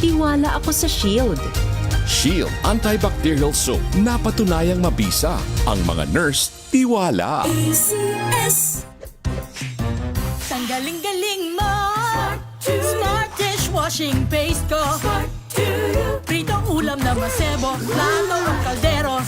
tiwala ako sa Shield. Shield Antibacterial Soap, napatunayang mabisa. Ang mga nurse, tiwala. ACS. Tanggaling-galing mo. Smart dishwashing paste ko. Pritong ulam na masebo. Plato ang kaldero.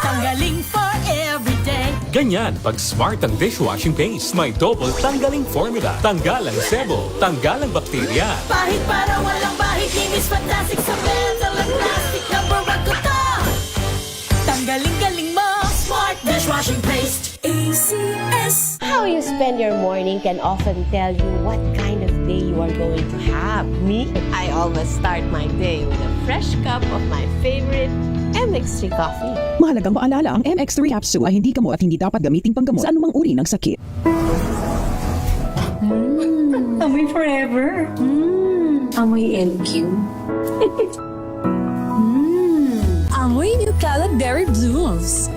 Tanggaling for everyday. Ganyan pag smart ang dishwashing paste. May double tanggaling formula. Tanggal ang sebo, tanggal ang bakterya. Pahit para walang bahid. Linis fantastic sa metal at plastic. Number one ko to. Tanggaling-galing mo. Smart dishwashing paste. ACS. How you spend your morning can often tell you what kind of day you are going to have. Me, I always start my day with a fresh cup of my favorite MX3 coffee. Mahalagang paalala, ang MX3 capsule ay hindi gamot at hindi dapat gamitin panggamot sa anumang uri ng sakit. Amoy forever. Amoy LQ. Amoy New Calad Berry Blues.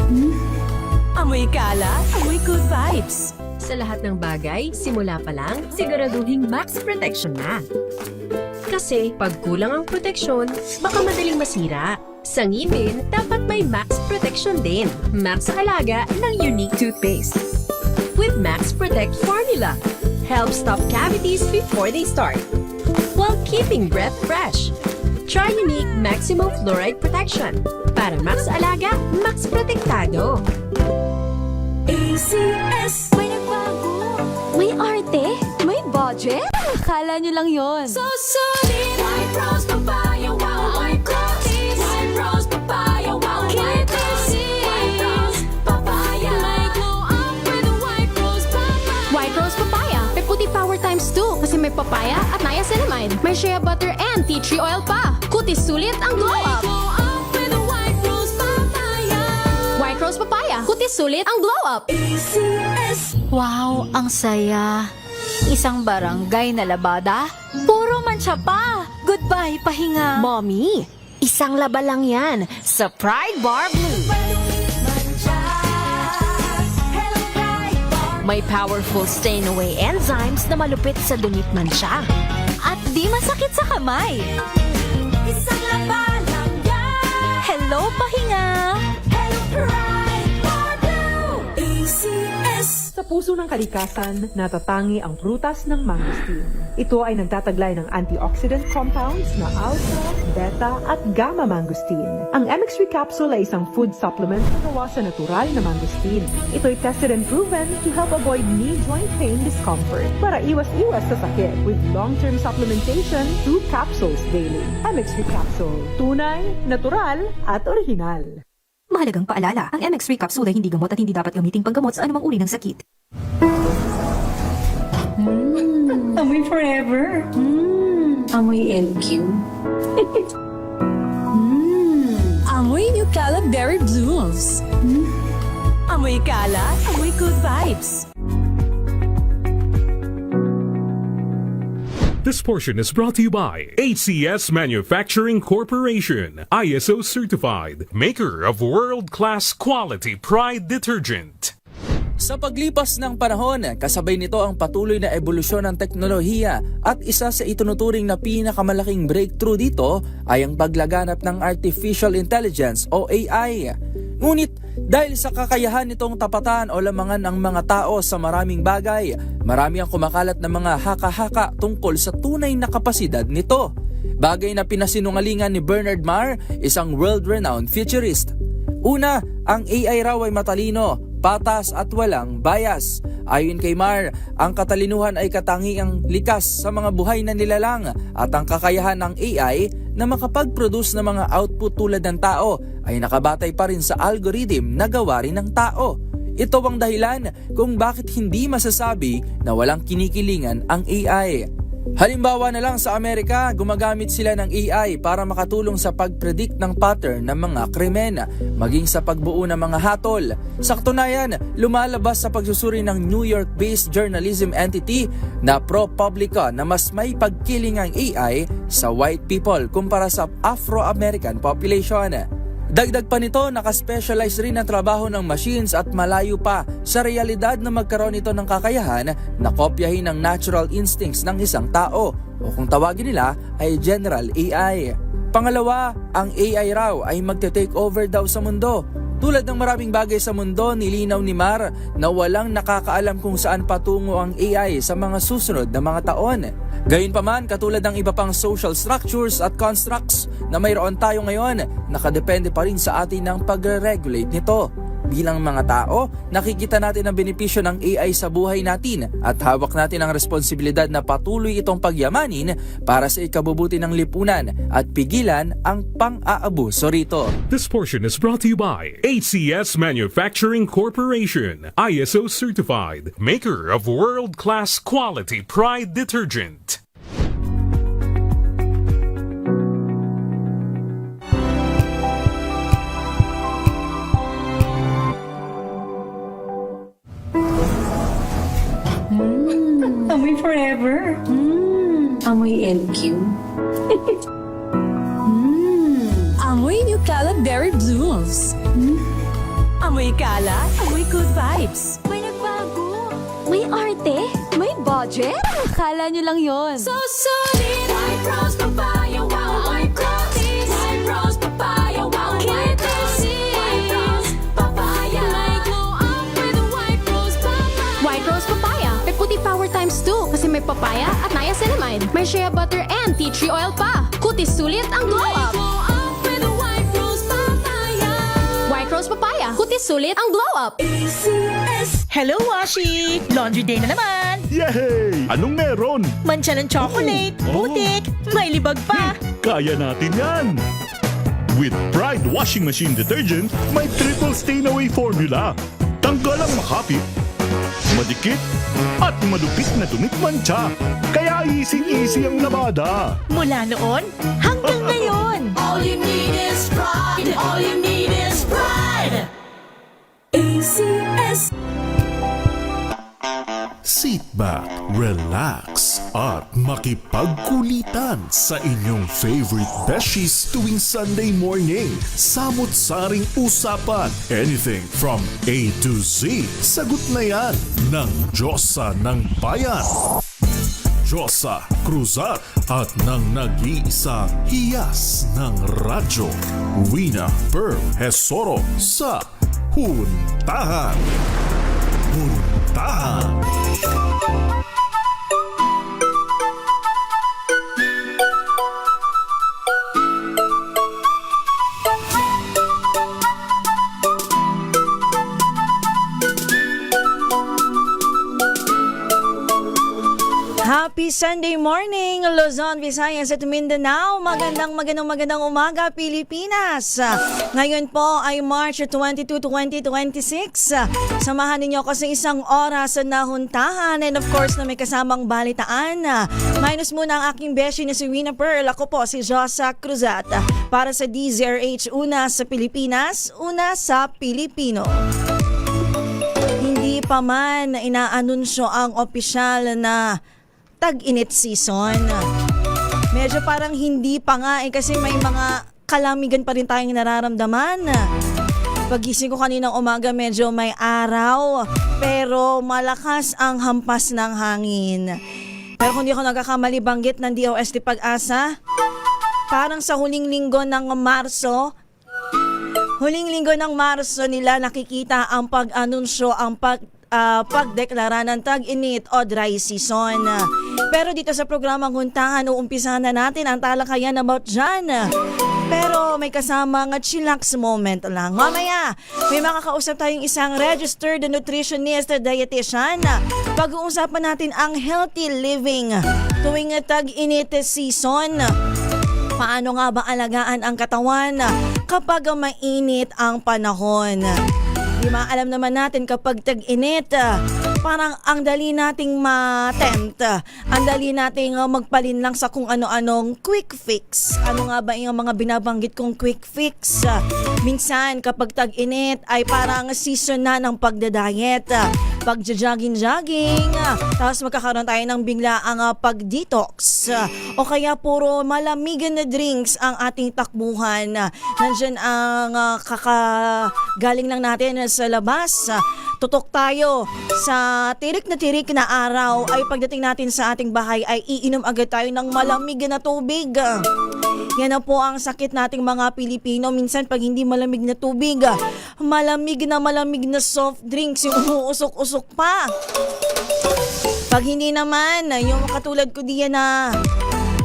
Amoy kalat, amoy good vibes. Sa lahat ng bagay, simula pa lang, siguraduhing max protection na. Kasi pag kulang ang proteksyon, baka madaling masira. Sa ngipin, dapat may max protection din. Max sa halaga ng unique toothpaste. With Max Protect Formula, help stop cavities before they start, while keeping breath fresh. Try unique maximum fluoride protection. Para max alaga, max protektado. ACS. May nagbago. May arte? May budget? Akala nyo lang yon. So solid. White rose papaya, wow, white rose. White rose papaya, wow, white rose. White rose papaya. May glow up with a white rose papaya. White Rose Papaya. May puti power times 2 kasi may papaya at niacinamide. May shea butter and tea tree oil pa. Kutis sulit ang glow May up. glow up with a white rose papaya. White Rose Papaya. Kutis sulit ang glow up. ACS. Wow, ang saya. Isang barangay na labada, puro mancha pa. Goodbye, pahinga. Mommy, isang laba lang yan sa Pride Bar Blue. May powerful stain-away enzymes na malupit sa dunit mansya. At di masakit sa kamay. Isang laba lang yan. Hello, pahinga. Hello, Pride Bar Blue. ACS. Sa puso ng kalikasan, natatangi ang prutas ng mangosteen. Ito ay nagtataglay ng antioxidant compounds na alpha, beta at gamma mangosteen. Ang MX3 capsule ay isang food supplement na gawa sa natural na mangosteen. Ito ay tested and proven to help avoid knee joint pain discomfort para iwas-iwas sa sakit with long-term supplementation 2 capsules daily. MX3 capsule. Tunay, natural at original. Mahalagang paalala, ang MX3 capsule ay hindi gamot at hindi dapat gamitin panggamot sa anumang uri ng sakit. Amoy forever. Amoy LQ. Amoy New Calad Berry Blues. Amoy kalat, amoy good vibes. This portion is brought to you by HCS Manufacturing Corporation, ISO certified, maker of world-class quality Pride detergent. Sa paglipas ng panahon, kasabay nito ang patuloy na ebolusyon ng teknolohiya at isa sa itunuturing na pinakamalaking breakthrough dito ay ang paglaganap ng Artificial Intelligence o AI. Ngunit dahil sa kakayahan nitong tapatan o lamangan ang mga tao sa maraming bagay, marami ang kumakalat na mga haka-haka tungkol sa tunay na kapasidad nito. Bagay na pinasinungalingan ni Bernard Marr, isang world-renowned futurist. Una, ang AI raw ay matalino, patas at walang bias. Ayon kay Marr, ang katalinuhan ay katangiang likas sa mga buhay na nilalang at ang kakayahan ng AI na makapag-produce ng mga output tulad ng tao ay nakabatay pa rin sa algorithm na gawa rin ng tao. Ito ang dahilan kung bakit hindi masasabi na walang kinikilingan ang AI. Halimbawa na lang sa Amerika, gumagamit sila ng AI para makatulong sa pag-predict ng pattern ng mga krimen, maging sa pagbuo ng mga hatol. Sa katunayan, lumalabas sa pagsusuri ng New York-based journalism entity na ProPublica na mas may pagkiling ang AI sa white people kumpara sa Afro-American population. Dagdag pa nito, nakaspecialize rin ang trabaho ng machines at malayo pa sa realidad na magkaroon ito ng kakayahan na kopyahin ang natural instincts ng isang tao. o kung tawagin nila ay General AI. Pangalawa, ang AI raw ay magte-take over daw sa mundo. Tulad ng maraming bagay sa mundo, nilinaw ni Mar na walang nakakaalam kung saan patungo ang AI sa mga susunod na mga taon. Gayunpaman, katulad ng iba pang social structures at constructs na mayroon tayo ngayon, nakadepende pa rin sa atin ang pag-regulate nito. Bilang mga tao, nakikita natin ang benepisyo ng AI sa buhay natin at hawak natin ang responsibilidad na patuloy itong pagyamanin para sa ikabubuti ng lipunan at pigilan ang pang-aabuso rito. This portion is brought to you by ACS Manufacturing Corporation, ISO certified, maker of world-class quality Pride detergent. Amoy forever. Amoy LQ. Amoy New Kalat Berry Blooms. Amoy kalat, amoy good vibes. May nagbago. May arte. May budget. Akala nyo lang yon. So solid. White Rose Papaya, wow, White Rose. White Rose Papaya, wow, White Rose. White Rose Papaya. May glow up with a White Rose Papaya. White Rose Papaya. May puti power times 2 kasi may papaya at niacinamide. May shea butter and tea tree oil pa. Kutis sulit ang glow up. Glow up with a White Rose Papaya. White Rose Papaya. Kutis sulit ang glow up. ACS. Hello, Washi! Laundry day na naman! Yay! Anong meron? Mancha ng chocolate, putik, may libag pa! Kaya natin yan! With Pride Washing Machine Detergent, may triple stain-away formula. Tanggal ang makapit, madikit, at malupit na dumit mancha. Kaya easy-easy ang labada. Mula noon hanggang ngayon! All you need is pride. All you need is pride. ACS. Sit back, relax, at makipagkulitan sa inyong favorite besties tuwing Sunday morning. Samot-saring usapan, anything from A to Z. Sagot na yan ng Diyosa ng Bayan, Diyosa Cruzat, at ng nag-iisa hiyas ng radyo, Wina Pearl Hesoro sa Huntahan. Huntahan. Happy Sunday morning, Luzon, Visayas at Mindanao. Magandang umaga, Pilipinas. Ngayon po ay March 22, 2026. Samahan ninyo ako sa isang oras na huntahan and of course na may kasamang balitaan. Minus muna ang aking beshi na si Wina Pearl. Ako po si Josa Cruzat para sa DZRH, una sa Pilipinas, una sa Pilipino. Hindi pa man inaanunsyo ang opisyal na tag-init season. Medyo parang hindi pa nga kasi may mga kalamigan pa rin tayong nararamdaman. Pagising ko kaninang umaga medyo may araw pero malakas ang hampas ng hangin. Pero kung di ako nagkakamali banggit ng DOST Pag-asa, parang sa huling linggo ng Marso nila nakikita ang pag-anunsyo, ang pagdeklara ng tag-init o dry season. Pero dito sa programang Huntahan, uumpisahan na natin ang talakayan about dyan. Pero may kasamang chillax moment lang. Mamaya, may makakausap tayong isang registered nutritionist, dietitian. Pag-uusapan natin ang healthy living tuwing tag-init season. Paano nga ba alagaan ang katawan kapag mainit ang panahon? Di ba, alam naman natin kapag tag-init, parang ang dali nating ma-tempt. Ang dali nating magpalin lang sa kung ano-anong quick fix. Ano nga ba yung mga binabanggit kong quick fix? Minsan kapag tag-init ay parang season na ng pagda-diet. Pag-jogging, tapos magkakaroon tayo ng biglaang pag-detox. O kaya puro malamigan na drinks ang ating takbuhan. Nandyan ang kakagaling lang natin sa labas. tutok tayo sa tirik na araw ay pagdating natin sa ating bahay ay iinom agad tayo ng malamig na tubig. Yan na po ang sakit nating mga Pilipino. Minsan pag hindi malamig na tubig, malamig na soft drinks yung umuusok-usok pa. Pag hindi naman, yung katulad ko diyan na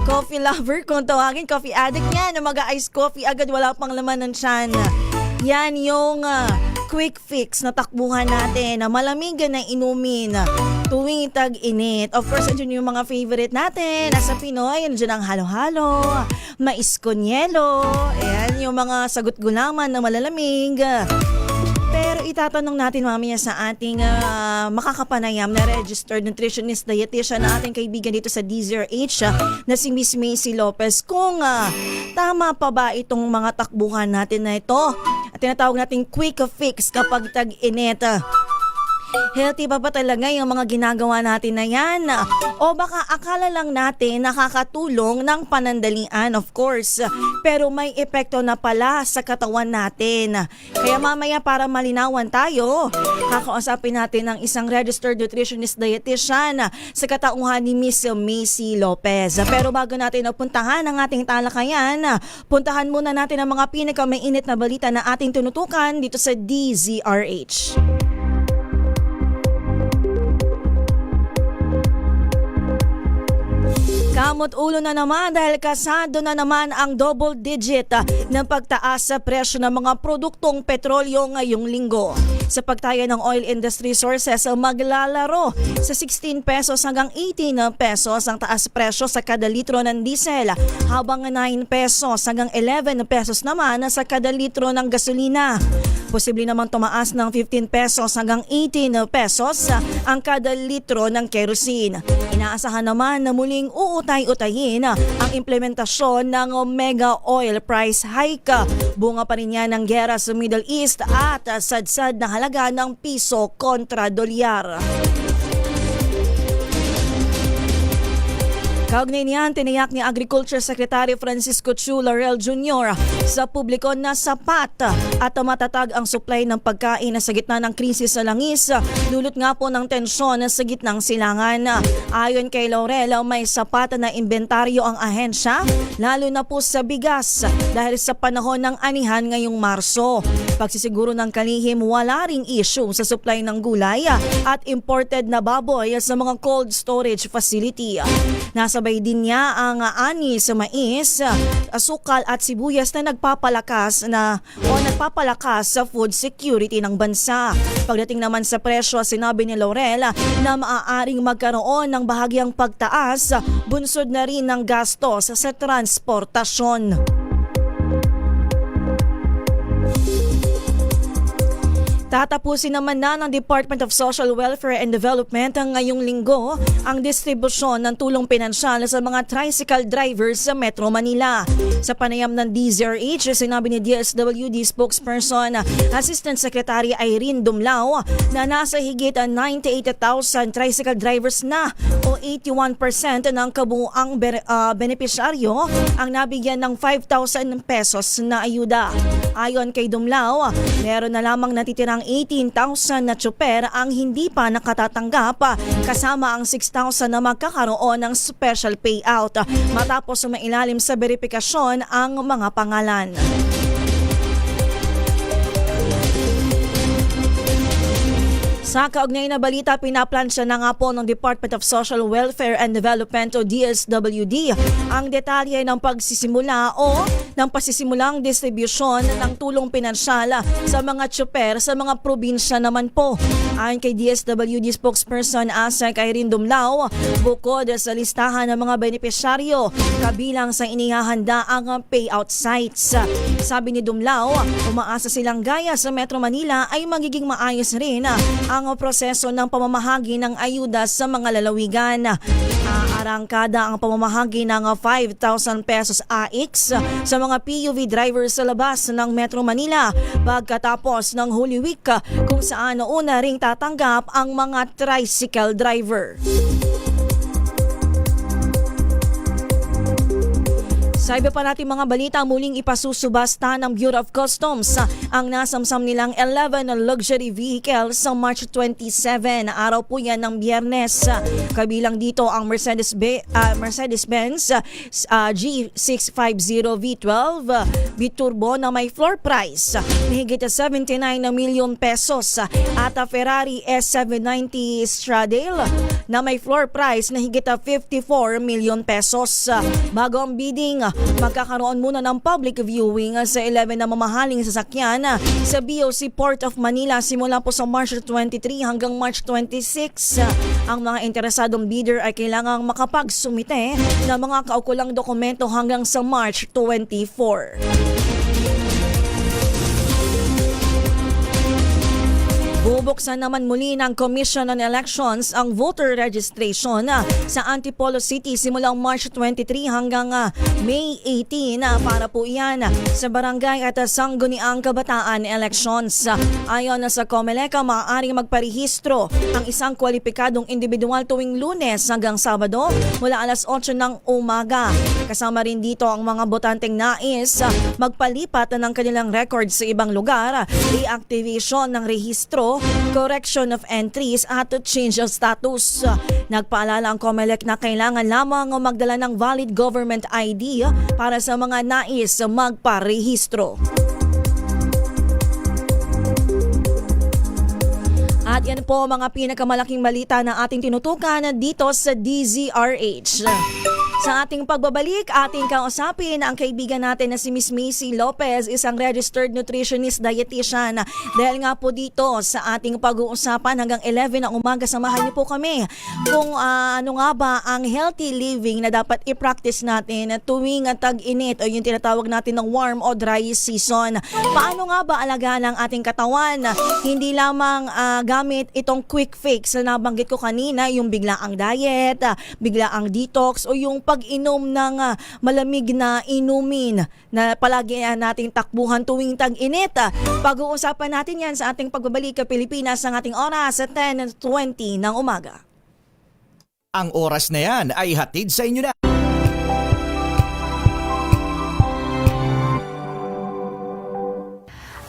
coffee lover, kung tawagin, coffee addict yan, na mag-ice coffee agad, wala pang laman ng tiyan. Yan yung quick fix na takbuhan natin na malamig na inumin tuwing tag-init. Of course, andyan yung mga favorite natin. Nasa Pinoy, andyan ang halo-halo, mais con yelo, ayan, yung mga sagot gulaman na malalamig. Pero itatanong natin mamaya sa ating makakapanayam na registered nutritionist dietitian na ating kaibigan dito sa DZRH na si Miss Macy Lopez kung tama pa ba itong mga takbuhan natin na ito at tinatawag natin quick fix kapag tag-init. Healthy pa ba talaga yung mga ginagawa natin na yan? O baka akala lang natin nakakatulong ng panandalian, of course, pero may epekto na pala sa katawan natin. Kaya mamaya para malinawan tayo, kakausapin natin ng isang registered nutritionist dietitian sa katauhan ni Miss Macy Lopez. Pero bago natin napuntahan ang ating talakayan, puntahan muna natin ang mga pinakamainit na balita na ating tunutukan dito sa DZRH. Kamot ulo na naman dahil kasado na naman ang double digit ng pagtaas sa presyo ng mga produktong petrolyo ngayong linggo. Sa pagtaya ng oil industry sources, maglalaro sa 16 pesos hanggang 18 pesos ang taas presyo sa kada litro ng diesel, habang 9 pesos hanggang 11 pesos naman sa kada litro ng gasolina. Posible naman tumaas ng 15 pesos hanggang 18 pesos ang kada litro ng kerosene. Inaasahan naman na muling uutay-utayin ang implementasyon ng mega oil price hike. Bunga pa rin yan ng gera sa Middle East at sadsad na halaga ng piso kontra dolyar. Kaugnay niyan, tiniyak ni Agriculture Secretary Francisco Chu Laurel Jr. sa publiko na sapat at matatag ang supply ng pagkain sa gitna ng krisis sa langis, dulot nga po ng tensyon sa gitnang silangan. Ayon kay Laurel, may sapat na inventaryo ang ahensya, lalo na po sa bigas dahil sa panahon ng anihan ngayong Marso. Pagsisiguro ng kalihim, wala ring issue sa supply ng gulay at imported na baboy sa mga cold storage facility. Nasabay din niya ang ani sa mais, asukal at sibuyas na nagpapalakas sa food security ng bansa. Pagdating naman sa presyo, sinabi ni Laurel na maaaring magkaroon ng bahagyang pagtaas, bunsod na rin ng gastos sa transportasyon. Tatapusin naman na ng Department of Social Welfare and Development ngayong linggo ang distribusyon ng tulong pinansyal sa mga tricycle drivers sa Metro Manila. Sa panayam ng DZRH, sinabi ni DSWD spokesperson Assistant Secretary Irene Dumlao na nasa higit 98,000 tricycle drivers na o 81% ng kabuuang benepisyaryo ang nabigyan ng 5,000 pesos na ayuda. Ayon kay Dumlao, meron na lamang natitirang 18,000 na tsuper ang hindi pa nakatatanggap, kasama ang 6,000 na magkakaroon ng special payout matapos mailalim sa verifikasyon ang mga pangalan. Sa kaugnay na balita, pinaplansya na nga po ng Department of Social Welfare and Development o DSWD ang detalye ng pagsisimula o ng pasisimulang distribusyon ng tulong pinansyal sa mga tsuper sa mga probinsya naman po. Ayon kay DSWD spokesperson Asek Irene Dumlao, bukod sa listahan ng mga benepisyaryo, kabilang sa inihahanda ang payout sites. Sabi ni Dumlao, umaasa silang gaya sa Metro Manila ay magiging maayos rin ang proseso ng pamamahagi ng ayuda sa mga lalawigan. Arangkada ang pamamahagi ng 5,000 pesos AX sa mga PUV drivers sa labas ng Metro Manila pagkatapos ng Holy Week, kung saan una ring tatanggap ang mga tricycle driver. Sa iba pa natin mga balita, muling ipasusubasta ng Bureau of Customs ang nasamsam nilang 11 luxury vehicles sa March 27. Araw po yan ng Biyernes. Kabilang dito ang Mercedes-Benz G650 V12 Biturbo na may floor price na higit 79 na milyon pesos at Ferrari S790 Stradale na may floor price na higit 54 milyon pesos. Bago ang bidding, magkakaroon muna ng public viewing sa 11 na mamahaling sasakyan sa BOC Port of Manila simula po sa March 23 hanggang March 26. Ang mga interesadong bidder ay kailangang makapagsumite ng mga kaukulang dokumento hanggang sa March 24. Bubuksan naman muli ng Commission on Elections ang voter registration sa Antipolo City simulang March 23 hanggang May 18 para po iyan sa barangay at sangguniang kabataan elections. Ayon sa COMELEC, maaaring magparehistro ang isang kwalipikadong individual tuwing Lunes hanggang Sabado mula alas 8 ng umaga. Kasama rin dito ang mga botanteng nais magpalipat ng kanilang records sa ibang lugar, reactivation ng rehistro, correction of entries at change of status. Nagpaalala ang COMELEC na kailangan lamang magdala ng valid government ID para sa mga nais magparehistro. At yan po mga pinakamalaking balita na ating tinutukan dito sa DZRH. Sa ating pagbabalik, ating kausapin ang kaibigan natin na si Miss Macy Lopez, isang registered nutritionist dietitian. Dahil nga po dito sa ating pag-uusapan hanggang 11 ng umaga, samahan niyo po kami kung ano nga ba ang healthy living na dapat i-practice natin tuwing tag-init o yung tinatawag natin ng warm o dry season. Paano nga ba alagaan ang ating katawan? Hindi lamang gamit itong quick fix na nabanggit ko kanina, yung biglaang diet, biglaang detox o yung pag-inom ng malamig na inumin na palagi nating takbuhan tuwing tag-init. Pag-uusapan natin yan sa ating pagbabalik sa Pilipinas ng ating oras sa 10:20 ng umaga. Ang oras na yan ay hatid sa inyo na.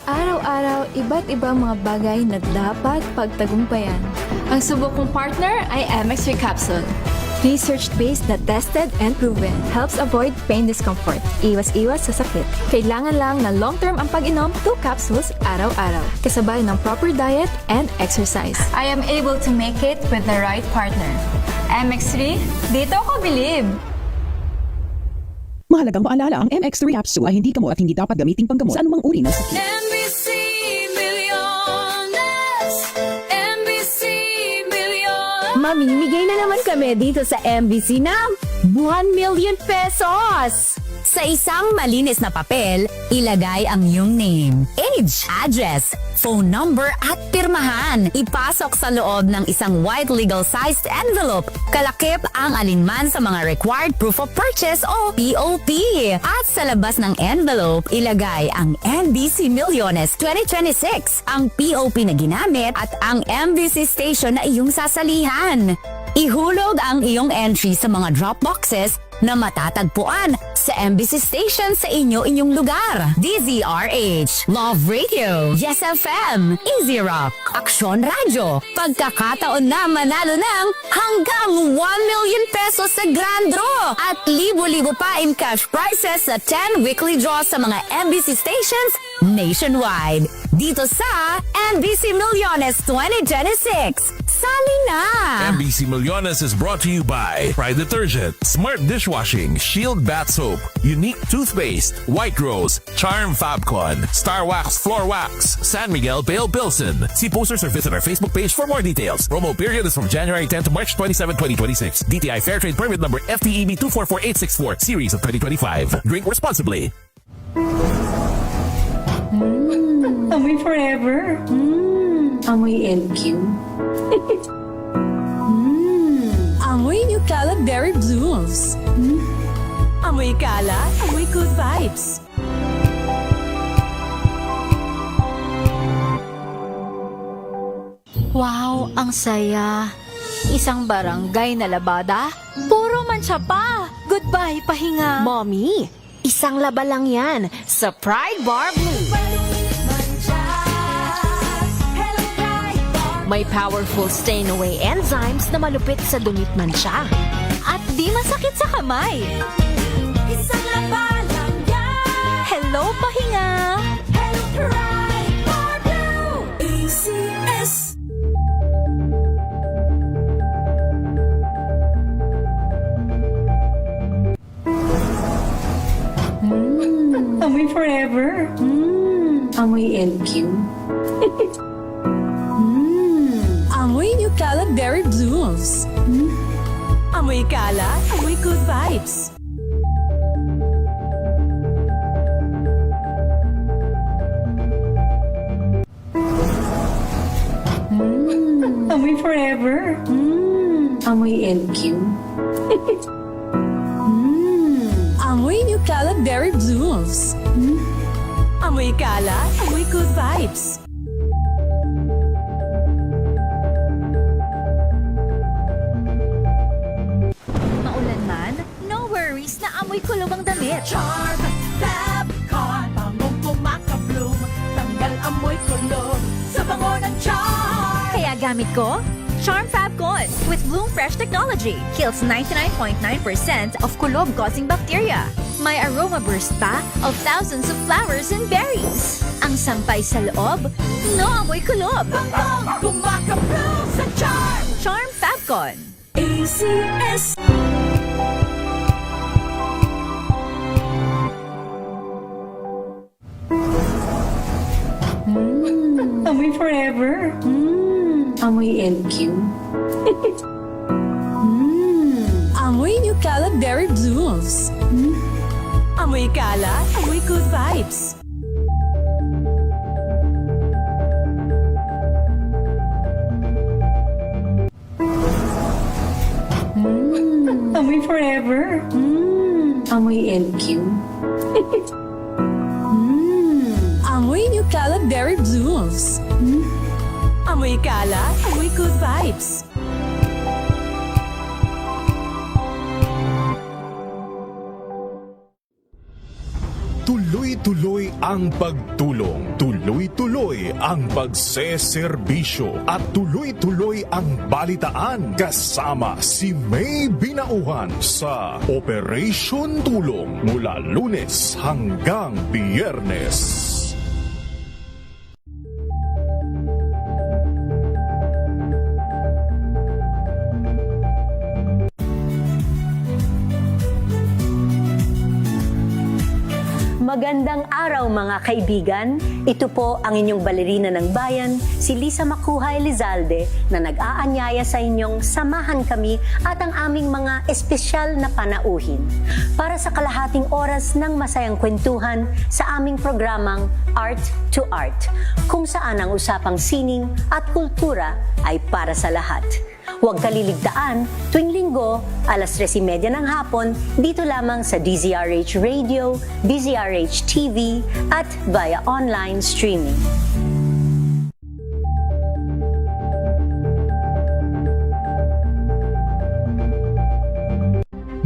Araw-araw, iba't ibang mga bagay na dapat pagtagumpayan. Ang subok kong partner ay MX3 Capsule. Research-based na tested and proven. Helps avoid pain discomfort. Iwas-iwas sa sakit. Kailangan lang na long-term ang pag-inom 2 capsules araw-araw. Kasabay ng proper diet and exercise. I am able to make it with the right partner. MX3, dito ko believe. Mahalagang paalala, ang MX3 capsule ay hindi gamot at hindi dapat gamiting panggamot sa anumang uri ng sakit. MBC Milliones, MBC Milliones. Mamimigay na naman kami dito sa MBC ng 1 million pesos! Sa isang malinis na papel, ilagay ang iyong name, age, address, phone number at pirmahan. Ipasok sa loob ng isang white legal-sized envelope. Kalakip ang alinman sa mga required proof of purchase o POP. At sa labas ng envelope, ilagay ang MBC Milliones 2026, ang POP na ginamit at ang MBC station na iyong sasalihan. Ihulog ang iyong entry sa mga drop boxes na matatagpuan sa MBC station sa inyong lugar. DZRH, Love Radio, Yes FM, Easy Rock, Aksyon Radio. Pagkakataon na manalo ng hanggang 1 million pesos sa Grand Draw at libo-libo pa in cash prizes sa 10 weekly draws sa mga MBC stations nationwide. Dito sa MBC Milliones 2026. Sali na! MBC Milliones is brought to you by Pride Detergent, Smart Dishwashing, Shield Bath Soap, Unique Toothpaste, White Rose, Charm Fabcon, Star Wax Floor Wax, San Miguel Pale Pilsen. See posters or visit our Facebook page for more details. Promo period is from January 10 to March 27, 2026. DTI Fairtrade Permit Number FTEB 244864, Series of 2025. Drink responsibly. Amoy forever. Amoy LQ. Amoy New Cala Berry Blooms. Amoy Cala, amoy good vibes. Wow, ang saya. Isang barangay na labada, puro mancha pa. Goodbye, pahinga. Mommy, Isang laba lang yan sa Pride Bar Blue. May powerful stain-away enzymes na malupit sa dumit mansya. At di masakit sa kamay. Isang laba lang yan. Hello, pahinga! Hello, Pride Bar Blue. ACS. Amoy forever. Amoy LQ. Amoy New Calad Berry Blues. Amoy kala, amoy good vibes. Amoy forever. Amoy LQ. Amoy New Calad Berry Blues. Amoy kala, amoy good vibes. Maulan man, no worries na amoy kulob ang damit. Charm Fabcon, bangong kumakabloom. Tanggal amoy kulob sa bango ng charm. Kaya gamit ko, Charm Fabcon with Bloom Fresh Technology. Kills 99.9% of kulob-causing bacteria. May aroma burst pa of thousands of flowers and berries. Ang sampay sa loob, no amoy kulob. Bangong kumakabloom sa charm. Charm Fabcon. ACS. Amoy forever. Amoy LQ. Amoy New Calad Berry Blues. Amoy kala, amoy good vibes. Amoy forever. Amoy LQ. Amoy New Calad Berry Blues. Amoy kala, amoy good vibes. Tuloy-tuloy ang pagtulong, tuloy-tuloy ang pagseserbisyo, at tuloy-tuloy ang balitaan kasama si May Binauhan sa Operation Tulong mula Lunes hanggang Biyernes. Magandang araw mga kaibigan. Ito po ang inyong balerina ng bayan, si Lisa Makuha Elizalde, na nag-aanyaya sa inyong samahan kami at ang aming mga espesyal na panauhin para sa kalahating oras ng masayang kwentuhan sa aming programang Art to Art, kung saan ang usapang sining at kultura ay para sa lahat. Huwag kaliligtaan, tuwing linggo, alas 3:30 ng hapon, dito lamang sa DZRH Radio, DZRH TV, at via online streaming.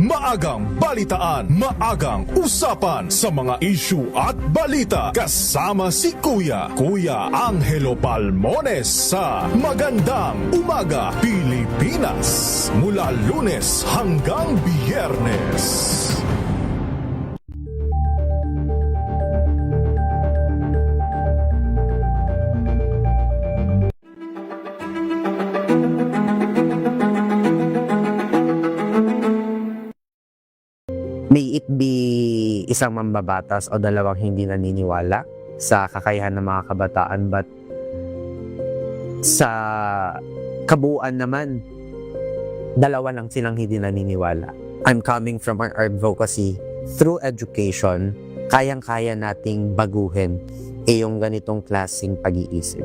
Maagang balitaan, maagang usapan sa mga issue at balita kasama si Kuya Angelo Palmones sa Magandang Umaga Pilipinas mula Lunes hanggang Biyernes. May it be isang mambabatas o dalawang hindi naniniwala sa kakayahan ng mga kabataan, but sa kabuuan naman, dalawa lang silang hindi naniniwala. I'm coming from our advocacy. Through education, kayang-kaya nating baguhin yung ganitong klaseng pag-iisip.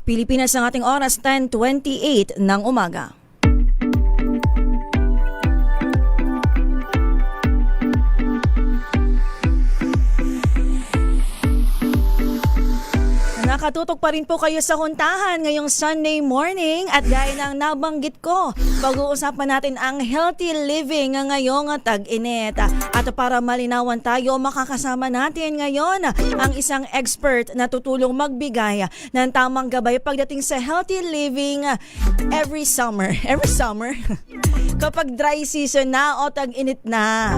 Pilipinas ang ating oras, 10:28 ng umaga. nakatutok pa rin po kayo sa huntahan ngayong Sunday morning at gaya ng nabanggit ko, pag-uusapan natin ang healthy living ngayong tag-init. At para malinawan tayo, makakasama natin ngayon ang isang expert na tutulong magbigay ng tamang gabay pagdating sa healthy living every summer. Every summer? Kapag dry season na o tag-init na.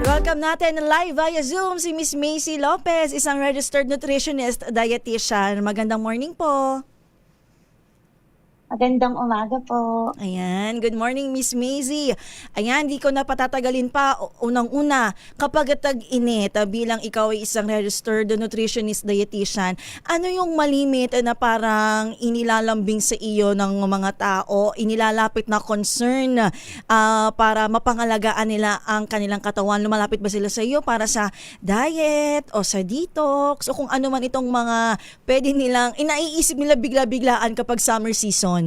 Welcome natin live via Zoom si Miss Macy Lopez, isang registered nutritionist, dietitian. Magandang morning po. Magandang umaga po. Ayan, good morning Miss Macy. Ayan, di ko na patatagalin pa. Unang-una, kapag tag-init, bilang ikaw ay isang registered nutritionist, dietitian, ano yung malimit na parang inilalambing sa iyo ng mga tao, inilalapit na concern para mapangalagaan nila ang kanilang katawan? Lumalapit ba sila sa iyo para sa diet o sa detox o kung ano man itong mga pwede nilang inaiisip nila bigla-biglaan kapag summer season?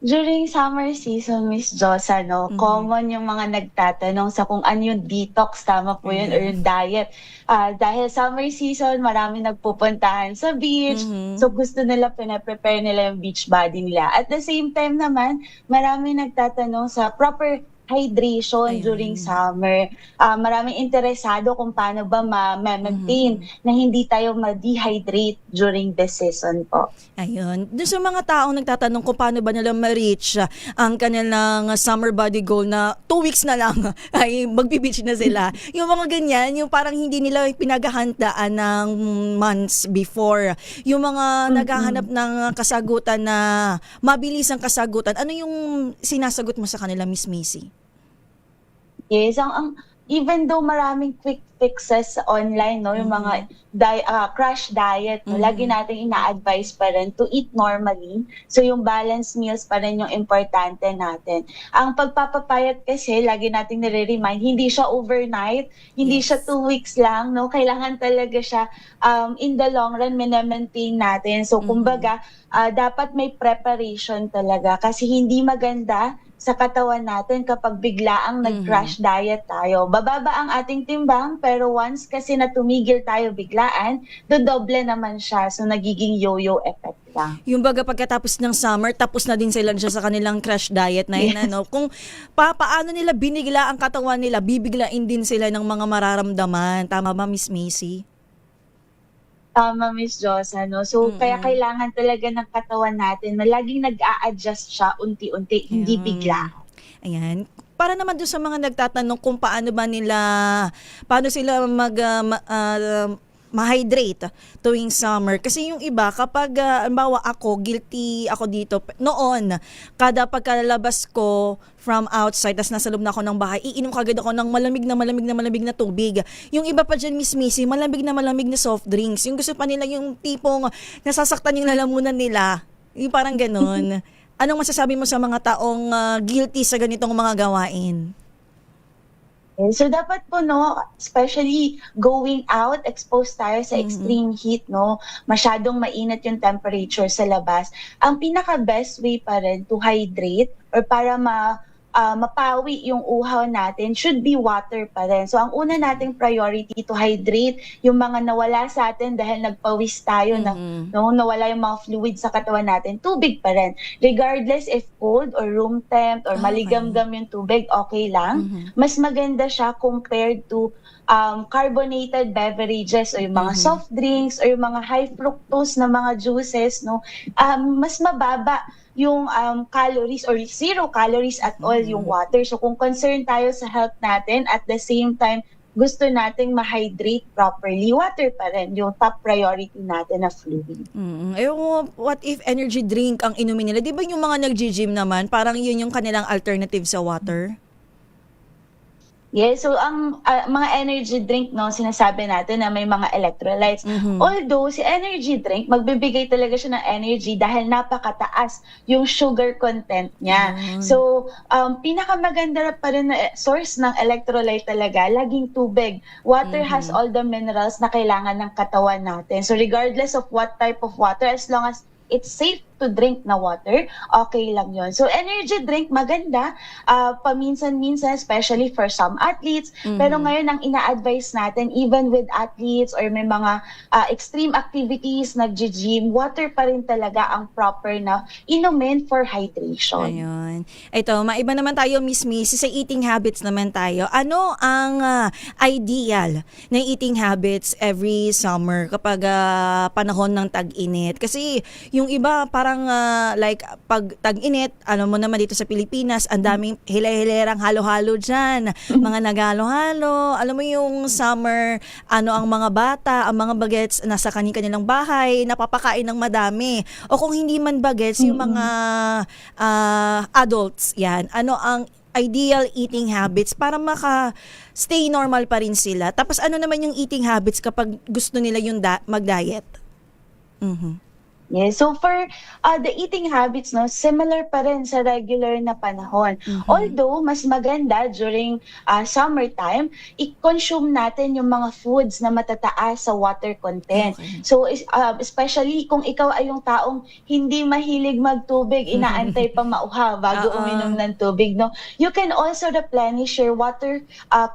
During summer season, Miss Josa, common yung mga nagtatanong sa kung ano yung detox, tama po yun, or yung diet. Dahil summer season, marami nagpupuntahan sa beach, so gusto nila, pinaprepare nila yung beach body nila. At the same time naman, marami nagtatanong sa proper hydration during summer. Maraming interesado kung paano ba ma-maintain na hindi tayo ma-dehydrate during the season po. Ayun. Doon sa mga taong nagtatanong kung paano ba nila ma-reach ang kanilang summer body goal na 2 weeks na lang ay magbe-beach na sila. Yung mga ganyan, yung parang hindi nila pinaghahandaan ng months before. Yung mga naghahanap ng kasagutan na mabilis ang kasagutan, ano yung sinasagot mo sa kanila, Miss Macy? Yes, even though maraming quick fixes online, yung mga crash diet, lagi natin ina-advise pa rin to eat normally. So yung balanced meals pa rin yung importante natin. Ang pagpapapayat kasi, lagi natin nire-remind, hindi siya overnight, hindi siya 2 weeks lang, kailangan talaga siya in the long run, minamaintain natin. So kumbaga, dapat may preparation talaga kasi hindi maganda sa katawan natin kapag biglaang nag-crash diet tayo. Bababa ang ating timbang, pero once kasi na tumigil tayo biglaan, dodoble naman siya. So nagiging yo-yo effect lang. Yung baga pagkatapos ng summer, tapos na din sila sa kanilang crash diet na yun. Ano? Kung paano nila binigla ang katawan nila, bibiglain din sila ng mga mararamdaman. Tama ba, Miss Macy? Tama, Miss Josa, So, kaya kailangan talaga ng katawan natin na laging nag-a-adjust siya unti-unti, hindi bigla. Ayan. Para naman doon sa mga nagtatanong kung paano sila ma-hydrate tuwing summer. Kasi yung iba, kapag, halimbawa ako, guilty ako dito, noon, kada pagkalabas ko from outside, tas nasa loob na ako ng bahay, iinom kagad ako ng malamig na tubig. Yung iba pa dyan, Miss Missy, malamig na soft drinks. Yung gusto pa nila yung tipong nasasaktan yung lalamunan nila. Yung parang ganun. Anong masasabi mo sa mga taong guilty sa ganitong mga gawain? So dapat po especially going out, exposed tayo sa extreme heat, masyadong mainit yung temperature sa labas. Ang pinaka best way pa rin to hydrate or para mapawi yung uhaw natin should be water pa rin. So ang una nating priority to hydrate yung mga nawala sa atin dahil nagpawis tayo, nawala yung mga fluids sa katawan natin, tubig pa rin. Regardless if cold or room temp or maligamgam yung tubig, okay lang. Mas maganda siya compared to carbonated beverages o yung mga soft drinks or yung mga high fructose na mga juices, mas mababa yung calories or 0 calories at all yung water. So kung concerned tayo sa health natin, at the same time gusto nating ma-hydrate properly, water pa rin yung top priority natin na fluid. What if energy drink ang inumin nila? Di ba yung mga nag-gym naman, parang yun yung kanilang alternative sa water? Yes, so ang mga energy drink, sinasabi natin na may mga electrolytes. Although si energy drink, magbibigay talaga siya ng energy dahil napakataas yung sugar content niya. So, pinakamaganda pa rin na source ng electrolyte talaga, laging tubig. Water has all the minerals na kailangan ng katawan natin. So regardless of what type of water, as long as it's safe to drink na water, okay lang yon. So energy drink maganda, paminsan-minsan, especially for some athletes. Pero ngayon ang ina-advise natin, even with athletes or may mga extreme activities, nag-gym, water pa rin talaga ang proper na inumin for hydration. Ayun. Ito, maiba naman tayo, Miss Missy, sa eating habits naman tayo. Ano ang ideal na eating habits every summer kapag panahon ng tag-init? Kasi yung iba parang like pag tag-init, alam mo naman dito sa Pilipinas, ang daming hila-hilerang halo-halo dyan. Mga nagalo-halo. Alam mo yung summer, ang mga bata, ang mga bagets nasa kanilang bahay, napapakain ng madami. O kung hindi man bagets, yung mga adults, yan. Ano ang ideal eating habits para maka-stay normal pa rin sila? Tapos ano naman yung eating habits kapag gusto nila yung mag-diet? Yes, so for the eating habits, no, similar pa rin sa regular na panahon. Although, mas maganda during summertime, i-consume natin yung mga foods na matataas sa water content. So, especially kung ikaw ay yung taong hindi mahilig magtubig, inaantay pa mauhaw bago uminom ng tubig, no, you can also replenish your water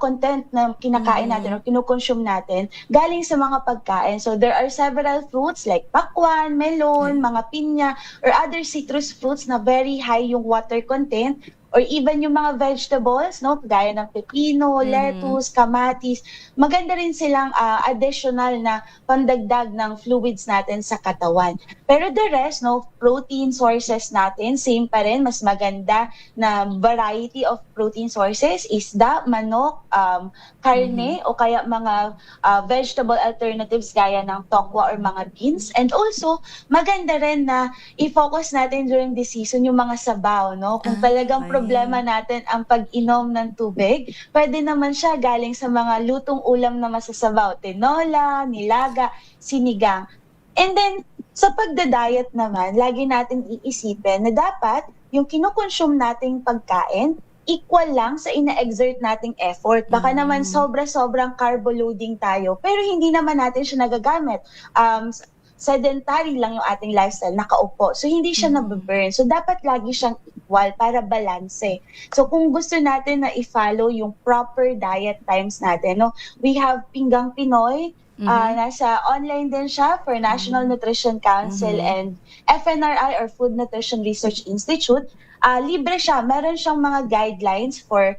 content na kinakain natin o kinukonsume natin galing sa mga pagkain. So, there are several fruits like pakwan, melon, mga pinya, or other citrus fruits na very high yung water content, or even yung mga vegetables, no, gaya ng pepino, lettuce, kamatis, maganda rin silang additional na pandagdag ng fluids natin sa katawan. Pero the rest, no, protein sources natin, same pa rin, mas maganda na variety of protein sources, isda, manok, karne, o kaya mga vegetable alternatives gaya ng tokwa or mga beans. And also, maganda rin na i-focus natin during this season yung mga sabaw, no? Kung talagang problema natin ang pag-inom ng tubig, pwede naman siya galing sa mga lutong ulam na masasabaw, tinola, nilaga, sinigang. And then, sa pagda-diet naman, lagi natin iisipin na dapat yung kinukonsume nating pagkain, equal lang sa ina-exert nating effort. Baka naman sobra-sobrang carbo loading tayo, pero hindi naman natin siya nagagamit. Sedentary lang yung ating lifestyle, nakaupo. So, hindi siya nababurn. So, dapat lagi siyang equal para balanse. So, kung gusto natin na i-follow yung proper diet times natin, no, we have Pinggang Pinoy, nasa online din siya for National Nutrition Council and FNRI or Food Nutrition Research Institute. Libre siya. Meron siyang mga guidelines for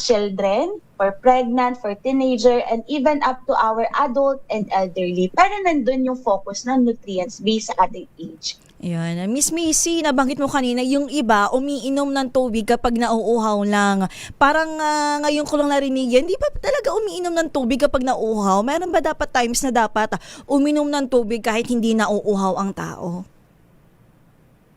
children, for pregnant, for teenager, and even up to our adult and elderly. Pero nandun yung focus ng nutrients based sa ating age. Ayan. Miss Missy, nabanggit mo kanina, yung iba umiinom ng tubig kapag nauuhaw lang. Parang ngayon ko lang narinig yan, di ba talaga umiinom ng tubig kapag nauuhaw? Meron ba dapat times na dapat uminom ng tubig kahit hindi nauuhaw ang tao?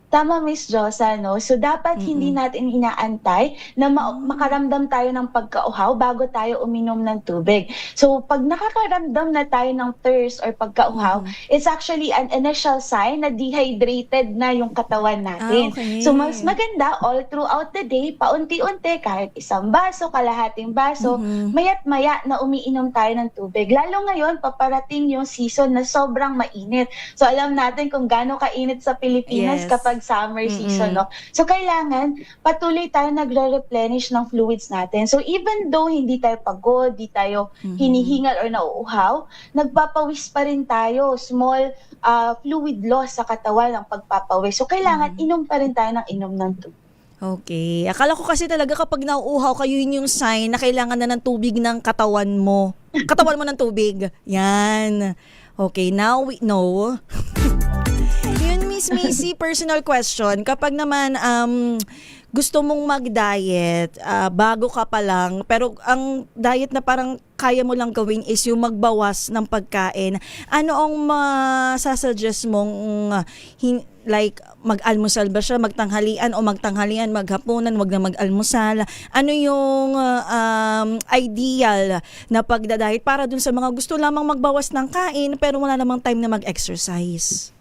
Tama, Miss Josa, no? So, dapat hindi natin inaantay na makaramdam tayo ng pagkauhaw bago tayo uminom ng tubig. So, pag nakakaramdam na tayo ng thirst or pagkauhaw, it's actually an initial sign na dehydrated na yung katawan natin. So, mas maganda all throughout the day, paunti-unti, kahit isang baso, kalahating baso, mayat-maya na umiinom tayo ng tubig. Lalo ngayon, paparating yung season na sobrang mainit. So, alam natin kung gaano kainit sa Pilipinas kapag summer season, no? So, kailangan patuloy tayo nagre-replenish ng fluids natin. So, even though hindi tayo pagod, di tayo hinihingal or nauuhaw, nagpapawis pa rin tayo. Small fluid loss sa katawan ng pagpapawis. So, kailangan inom pa rin tayo ng inom ng tubig. Okay. Akala ko kasi talaga kapag nauuhaw kayo, yun yung sign na kailangan na ng tubig ng katawan mo. Katawan mo ng tubig. Yan. Okay, now we know. Miss Missy, personal question. Kapag naman gusto mong mag-diet, bago ka pa lang, pero ang diet na parang kaya mo lang gawin is yung magbawas ng pagkain, ano ang masasuggest mong like mag-almusal ba siya, magtanghalian o magtanghalian, maghapunan, wag na mag-almusal? Ano yung ideal na pagda-diet para dun sa mga gusto lamang magbawas ng kain pero wala namang time na mag-exercise?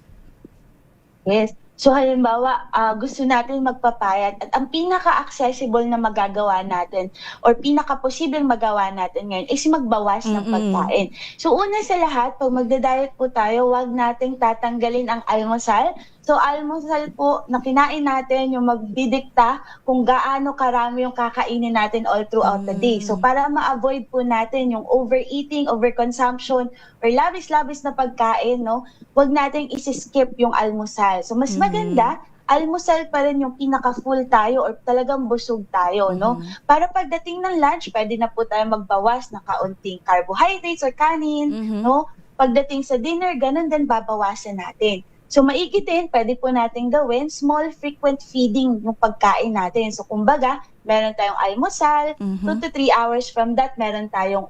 Yes. So halimbawa, gusto natin magpapayat at ang pinaka-accessible na magagawa natin or pinaka-posibleng magawa natin ngayon is magbawas ng pagkain. So una sa lahat, pag magda-diet po tayo, wag nating tatanggalin ang almusal. So almusal po na kinain natin yung magbidikta kung gaano karami yung kakainin natin all throughout the day. So para ma-avoid po natin yung overeating, overconsumption, or labis-labis na pagkain, no, wag nating isi-skip yung almusal. So mas maganda, almusal pa rin yung pinaka-full tayo or talagang busog tayo, no? Para pagdating ng lunch, pwede na po tayo magbawas ng kaunting carbohydrates or kanin, no? Pagdating sa dinner, ganun din babawasan natin. So maigi din, pwede po natin gawin small frequent feeding yung pagkain natin. So kumbaga, meron tayong almusal, 2 to 3 hours from that, meron tayong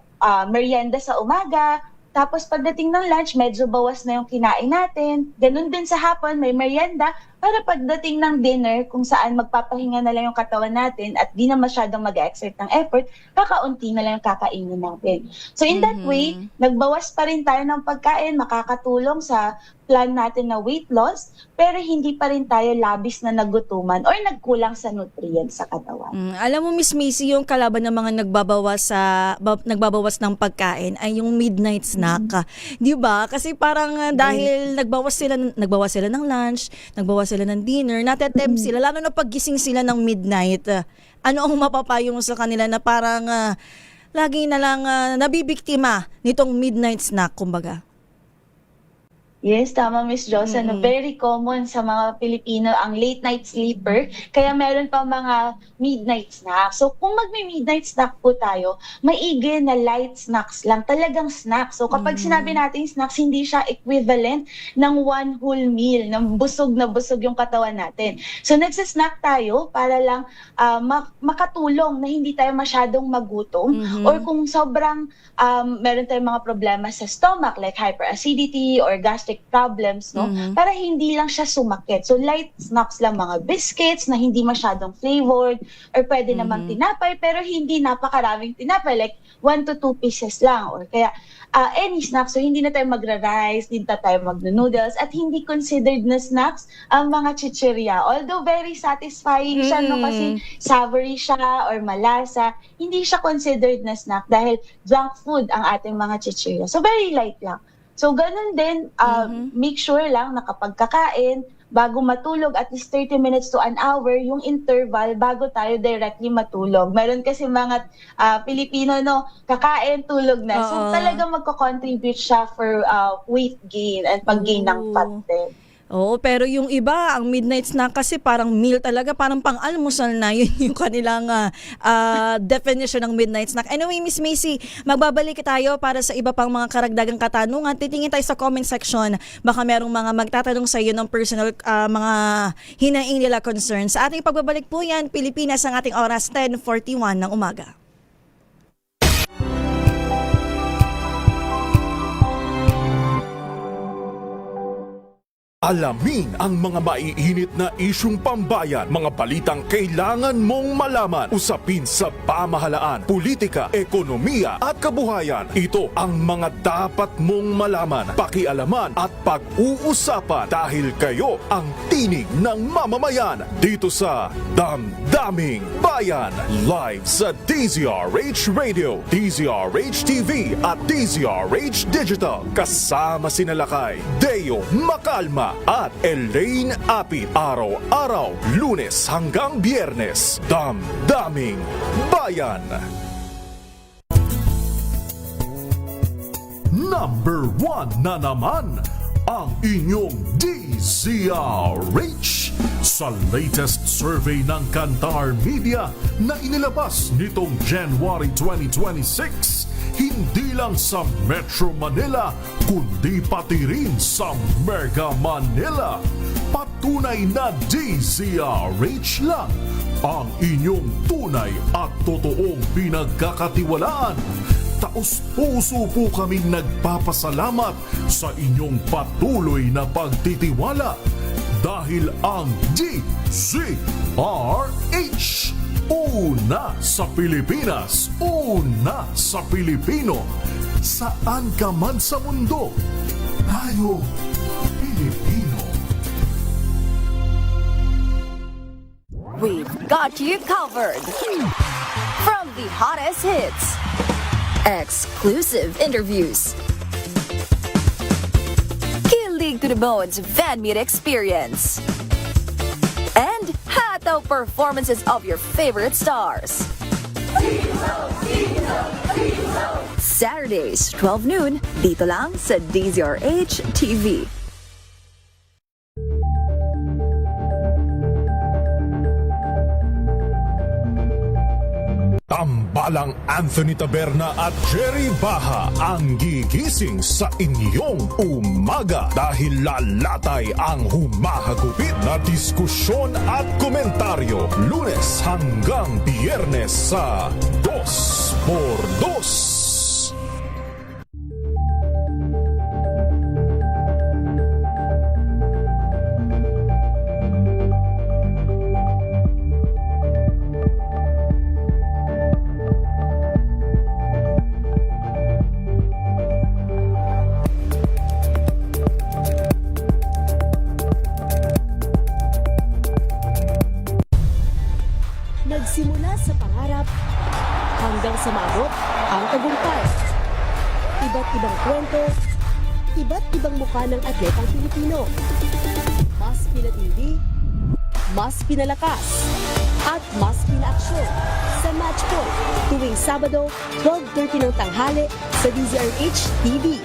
merienda sa umaga. Tapos pagdating ng lunch, medyo bawas na yung kinain natin. Ganun din sa hapon, may merienda. Para pagdating ng dinner, kung saan magpapahinga na lang yung katawan natin at di na masyadong mag-exert ng effort, kakaunti na lang yung kakainin natin. So in that way, nagbawas pa rin tayo ng pagkain, makakatulong sa plan natin na weight loss, pero hindi pa rin tayo labis na nagutuman or nagkulang sa nutrients sa katawan. Alam mo, Miss Macy, yung kalaban ng mga nagbabawas ng pagkain ay yung midnight snack. Di ba? Kasi parang dahil nagbawas sila ng lunch, nagbawas sila ng dinner, natetempt sila, lalo na paggising sila ng midnight. Ano ang mapapayo mo sa kanila na parang lagi na lang nabibiktima nitong midnight snack, kumbaga? Yes, tama, Miss Josa. Very common sa mga Pilipino ang late night sleeper. Kaya meron pa mga midnight snack. So kung magme-midnight snack po tayo, maigi na light snacks lang. Talagang snacks. So kapag sinabi natin snacks, hindi siya equivalent ng one whole meal, ng busog na busog yung katawan natin. So nagsasnack tayo para lang makatulong na hindi tayo masyadong magutom. Or kung sobrang meron tayong mga problema sa stomach like hyperacidity or gastric problems, no? Para hindi lang siya sumakit. So light snacks lang, mga biscuits na hindi masyadong flavored, or pwede namang tinapay pero hindi napakaraming tinapay, like 1 to 2 pieces lang, or kaya any snacks. So hindi na tayo magra-rice, hindi na tayo magno-noodles, at hindi considered na snacks ang mga chichirya. Although very satisfying siya, no, kasi savory siya or malasa, hindi siya considered na snack dahil junk food ang ating mga chichirya. So very light lang. So, ganun din, make sure lang na kapag kakain, bago matulog, at least 30 minutes to an hour, yung interval bago tayo directly matulog. Meron kasi mga Pilipino, no, kakain, tulog na. So, talagang magko-contribute siya for weight gain and pag-gain ng fat din. Oo, pero yung iba, ang midnight snack kasi parang meal talaga, parang pang-almusal na. Yun yung kanilang definition ng midnight snack. Anyway, Miss Macy, magbabalik tayo para sa iba pang mga karagdagang katanungan. Titingin tayo sa comment section. Baka merong mga magtatanong sa iyo ng personal mga hinaing nila concerns. Sa ating pagbabalik po yan, Pilipinas, ang ating oras, 10:41 ng umaga. Alamin ang mga maiinit na isyung pambayan, mga balitang kailangan mong malaman, usapin sa pamahalaan, politika, ekonomiya at kabuhayan. Ito ang mga dapat mong malaman, pakialaman at pag-uusapan dahil kayo ang tinig ng mamamayan dito sa Damdaming Bayan. Live sa DZRH Radio, DZRH TV at DZRH Digital. Kasama sina Lakay, Deo Macalma at Elaine Apit. Araw-araw, Lunes hanggang Biyernes. Damdaming Bayan. Number 1 na naman ang inyong DZRH sa latest survey ng Kantar Media na inilabas nitong January 2026. Hindi lang sa Metro Manila, kundi pati rin sa Mega Manila. Patunay na DZRH lang ang inyong tunay at totoong pinagkakatiwalaan. Taos-puso po kaming nagpapasalamat sa inyong patuloy na pagtitiwala dahil ang DZRH una sa Pilipinas, una sa Pilipino. Saan ka man sa mundo, tayo Pilipino. We've got you covered. From the hottest hits, exclusive interviews, kilig to the bones fan meet experience. And hataw performances of your favorite stars. Saturdays, 12 noon, dito lang sa DZRH TV. Tambalang Anthony Taberna at Jerry Baha ang gigising sa inyong umaga dahil lalatay ang humahagupit na diskusyon at komentaryo Lunes hanggang Biyernes sa 2x2. Nagsimula sa pangarap hanggang sa maabot ang tagumpay. Iba't ibang kwento, iba't ibang mukha ng atletang Pilipino. Mas pinatindi, mas pinalakas, at mas pinaaksyon sa Match Point tuwing Sabado, 12:30 ng tanghali sa DZRH TV.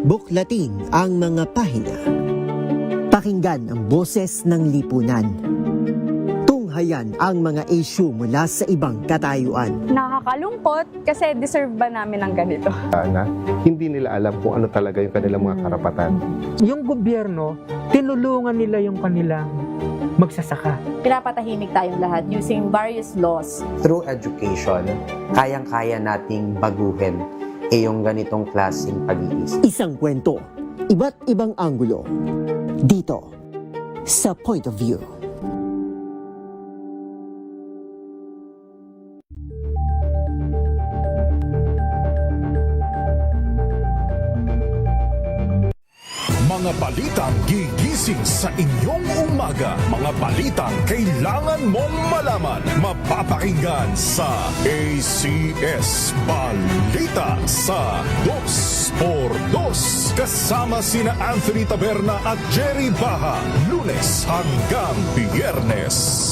Buklatin ang mga pahina. Pakinggan ang boses ng lipunan. Tunghayan ang mga issue mula sa ibang katayuan. Nakakalungkot kasi deserve ba namin ng ganito? Na hindi nila alam kung ano talaga yung kanilang mga karapatan. Yung gobyerno, tinulungan nila yung kanilang magsasaka. Pinapatahimik tayong lahat using various laws. Through education, kayang-kaya nating baguhin yung ganitong klaseng pag-iisip. Isang kwento, iba't ibang anggulo. Dito, sa Point of View. Mga balitang gigising sa inyong umaga. Mga balitang kailangan mong malaman. Mapapakinggan sa ACS Balita sa 2x2. Kasama sina Anthony Taberna at Jerry Baha. Lunes hanggang Biyernes.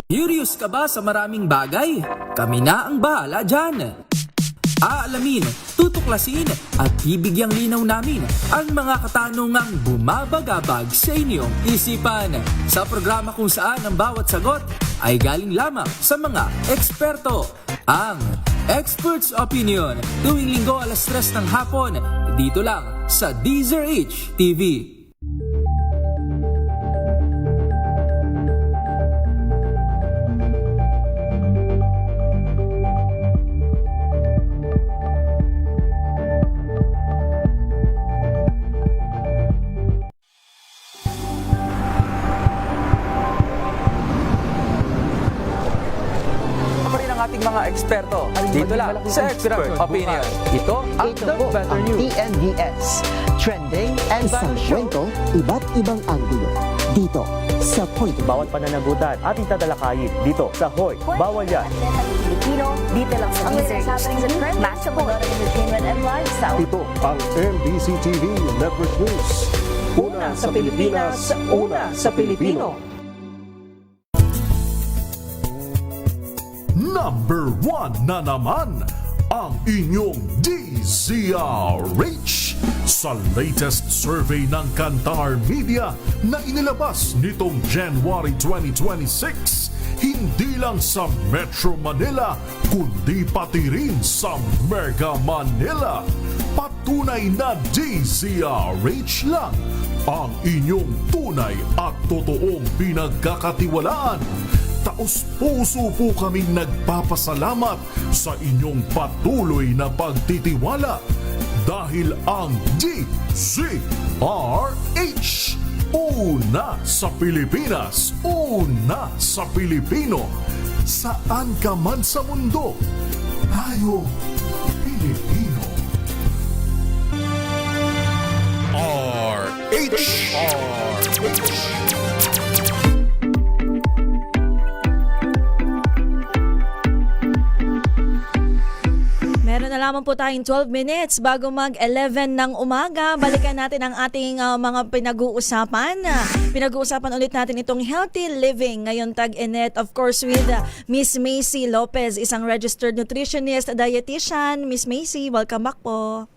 Curious ka ba sa maraming bagay? Kami na ang bahala dyan. Aalamin, tutuklasin at bibigyang linaw namin ang mga katanungang bumabagabag sa inyong isipan. Sa programa kung saan ang bawat sagot ay galing lamang sa mga eksperto. Ang Expert's Opinion tuwing Linggo 3:00 ng hapon dito lang sa DZRH TV. Ating mga eksperto dito lang sa Expert Opinion. Ito ang The Better News. TNDS, trending and Isang kwento, iba't ibang anggulo. Dito, sa Point of View. Bawat pananagutan ating tatalakayin dito sa Hoy, Bawal Yan. Pilipino, dito lang sa DZRH. Match of entertainment and lifestyle. Ito ang NBC TV Network News. Una sa Pilipinas, una sa Pilipino. Number 1 na naman ang inyong DZRH sa latest survey ng Kantar Media na inilabas nitong January 2026. Hindi lang sa Metro Manila, kundi pati rin sa Mega Manila. Patunay na DZRH lang ang inyong tunay at totoong pinagkakatiwalaan. Taos-puso po kaming nagpapasalamat sa inyong patuloy na pagtitiwala dahil ang DZRH, una sa Pilipinas, una sa Pilipino, saan ka man sa mundo, tayo Pilipino. Meron na lamang po tayong 12 minutes bago mag-11 ng umaga. Balikan natin ang ating mga pinag-uusapan. Pinag-uusapan ulit natin itong healthy living ngayon tag-init. Of course with Miss Macy Lopez, isang registered nutritionist, dietitian. Miss Macy, welcome back po.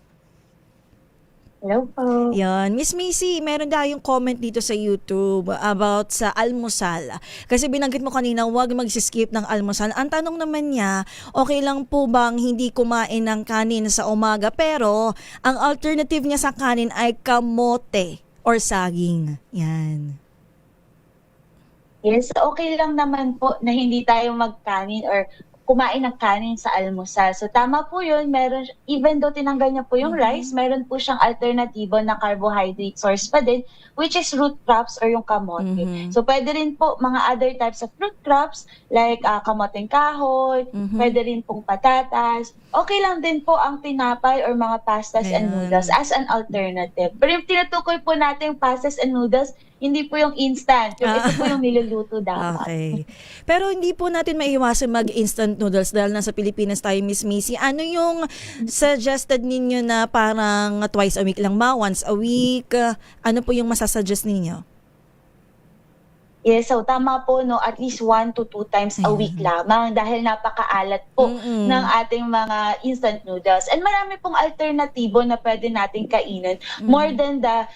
Hello po. Yan. Miss Macy, meron tayong comment dito sa YouTube about sa almusal. Kasi binanggit mo kanina, huwag magsiskip ng almusal. Ang tanong naman niya, okay lang po bang hindi kumain ng kanin sa umaga? Pero, ang alternative niya sa kanin ay kamote or saging. Yan. Yes, okay lang naman po na hindi tayo magkanin or kumain ng kanin sa almusal. So tama po yun, meron, even though tinanggal niya po yung rice, meron po siyang alternatibo na carbohydrate source pa din, which is root crops or yung kamote. So pwede rin po mga other types of root crops like kamoteng kahoy, pwede rin pong patatas. Okay lang din po ang tinapay or mga pastas and noodles as an alternative. Pero yung tinutukoy po natin pastas and noodles, hindi po yung instant. Ito po yung niluluto dapat. Okay. Pero hindi po natin maiiwasan mag-instant noodles dahil nasa Pilipinas tayo, Miss Macy. Ano yung suggested ninyo na parang twice a week lang ba? Once a week? Ano po yung masasuggest ninyo? Yes, so tama po, no, at least 1 to 2 times a week lamang dahil napakaalat po ng ating mga instant noodles. And marami pong alternatibo na pwede nating kainin more than the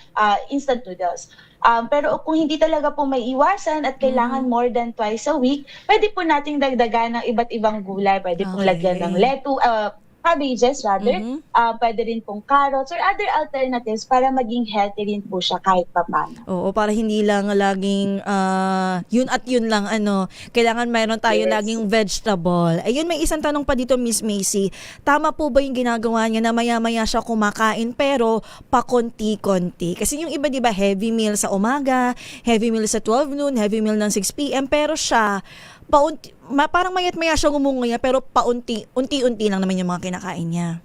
instant noodles. Pero kung hindi talaga po may iwasan at kailangan more than twice a week, pwede po nating dagdagan ng iba't ibang gulay. Pwede pong lagyan ng cabbages rather, pwede rin pong carrots or other alternatives para maging healthy rin po siya kahit papaano. Oo, para hindi lang laging yun at yun lang kailangan mayroon tayo laging vegetable. Ayun, may isang tanong pa dito, Miss Macy. Tama po ba yung ginagawa niya na maya-maya siya kumakain pero pakonti-konti? Kasi yung iba, di ba, heavy meal sa umaga, heavy meal sa 12 noon, heavy meal ng 6 p.m. pero siya parang mayat-maya siya ngumunguya pero unti-unti lang naman yung mga kinakain niya.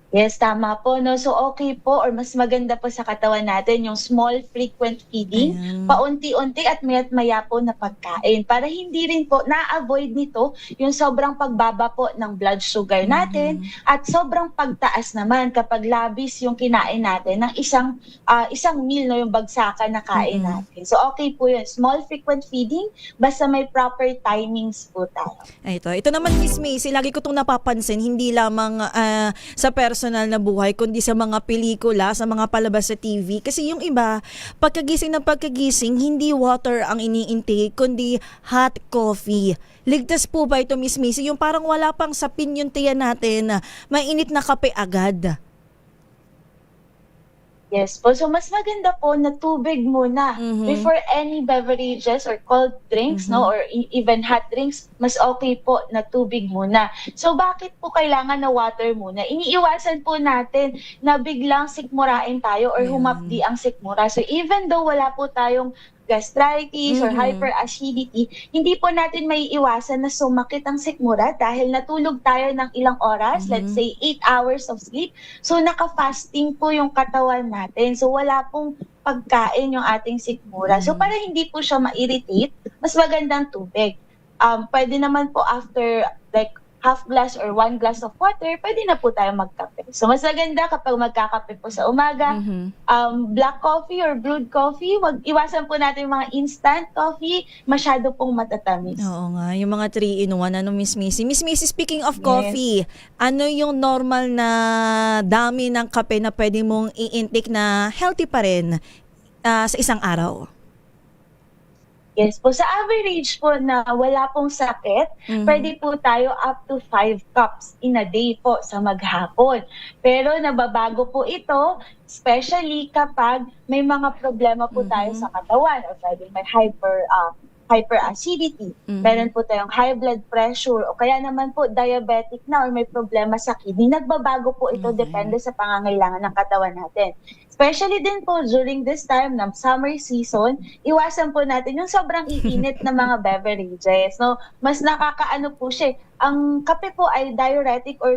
Yes, tama po, no? So okay po or mas maganda po sa katawan natin yung small frequent feeding, paunti-unti at mayat-maya po na pagkain para hindi rin po na-avoid nito yung sobrang pagbaba po ng blood sugar natin at sobrang pagtaas naman kapag labis yung kinain natin ng isang meal, no, yung bagsakan na kain natin. So okay po yun, small frequent feeding basta may proper timings po tayo. Ito naman, Miss Macy, lagi ko itong napapansin, hindi lamang sa personal na buhay, kundi sa mga pelikula, sa mga palabas sa TV. Kasi yung iba, pagkagising, hindi water ang ini-intake, kundi hot coffee. Ligtas po ba ito, Miss Macy? Yung parang wala pang sapin yung tiyan natin, mainit na kape agad. Yes po. So, mas maganda po na tubig muna before any beverages or cold drinks, no, or even hot drinks, mas okay po na tubig muna. So, bakit po kailangan na water muna? Iniiwasan po natin na biglang sikmurain tayo or humapdi ang sikmura. So, even though wala po tayong gastritis or hyperacidity, hindi po natin may iwasan na sumakit ang sikmura dahil natulog tayo ng ilang oras, let's say 8 hours of sleep. So naka-fasting po yung katawan natin. So wala pong pagkain yung ating sikmura. So para hindi po siya ma-irritate, mas magandang tubig. Pwede naman po after like half glass or 1 glass of water, pwede na po tayo magkape. So mas maganda kapag magkakape po sa umaga, black coffee or brewed coffee, iwasan po natin yung mga instant coffee, masyado pong matatamis. Oo nga, yung mga 3-in-1, Miss Macy. Miss Macy, speaking of coffee, ano yung normal na dami ng kape na pwede mong i-intake na healthy pa rin sa isang araw? Yes po, sa average po na wala pong sakit, pwede po tayo up to 5 cups in a day po sa maghapon. Pero nababago po ito, especially kapag may mga problema po tayo sa katawan or pwede may hyperacidity, meron po tayong high blood pressure o kaya naman po diabetic na or may problema sa kidney. Nagbabago po ito depende sa pangangailangan ng katawan natin. Especially din po during this time ng summer season, iwasan po natin yung sobrang iinit na mga beverages. No? Mas nakakaano po siya. Ang kape po ay diuretic or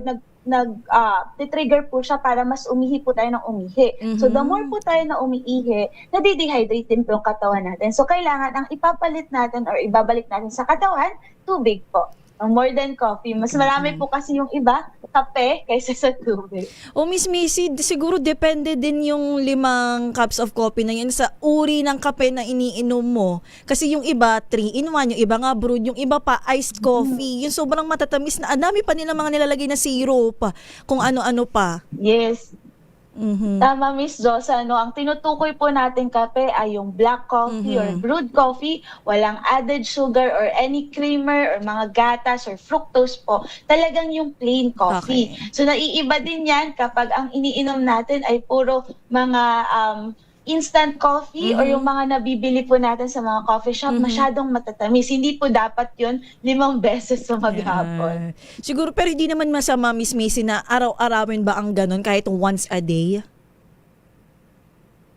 titrigger po siya para mas umihi po tayo ng umihi. So the more po tayo na umiihi, nadidehydrate din po yung katawan natin. So kailangan ang ipapalit natin or ibabalik natin sa katawan, tubig po. More than coffee. Mas marami po kasi yung iba, kape kaysa sa tubig. O Miss Missy, siguro depende din yung 5 cups of coffee na yun sa uri ng kape na iniinom mo. Kasi yung iba 3-in-1, yung iba nga brewed, yung iba pa iced coffee. Yung sobrang matatamis na, ang dami pa nila mga nilalagay na syrup, kung ano-ano pa. Yes. Tama, Miss Josa, no? Ang tinutukoy po natin kape ay yung black coffee or brewed coffee, walang added sugar or any creamer or mga gatas or fructose po. Talagang yung plain coffee. So naiiba din yan kapag ang iniinom natin ay puro mga instant coffee or yung mga nabibili po natin sa mga coffee shop, masyadong matatamis. Hindi po dapat yun 5 beses sa maghapon. Siguro, pero hindi naman masama, Miss Missy, na araw-arawin ba ang ganun kahit once a day?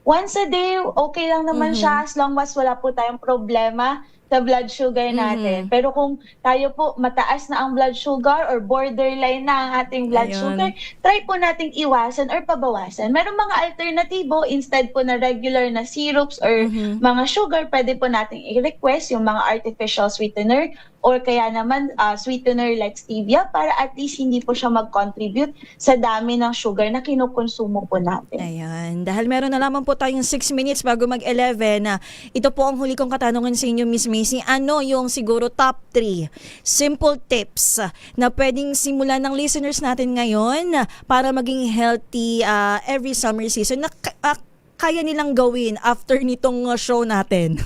Once a day, okay lang naman siya as long as wala po tayong problema sa blood sugar natin. Pero kung tayo po mataas na ang blood sugar or borderline na ang ating blood sugar, try po nating iwasan or pabawasan. Merong mga alternatibo, instead po na regular na syrups or mga sugar, pwede po nating i-request yung mga artificial sweetener or kaya naman sweetener like stevia para at least hindi po siya mag-contribute sa dami ng sugar na kinukonsumo po natin. Ayan. Dahil meron na lamang po tayong 6 minutes bago mag-11, ito po ang huli kong katanungan sa inyo, Miss Missy. Ano yung siguro top 3 simple tips na pwedeng simulan ng listeners natin ngayon para maging healthy every summer season na kaya nilang gawin after nitong show natin?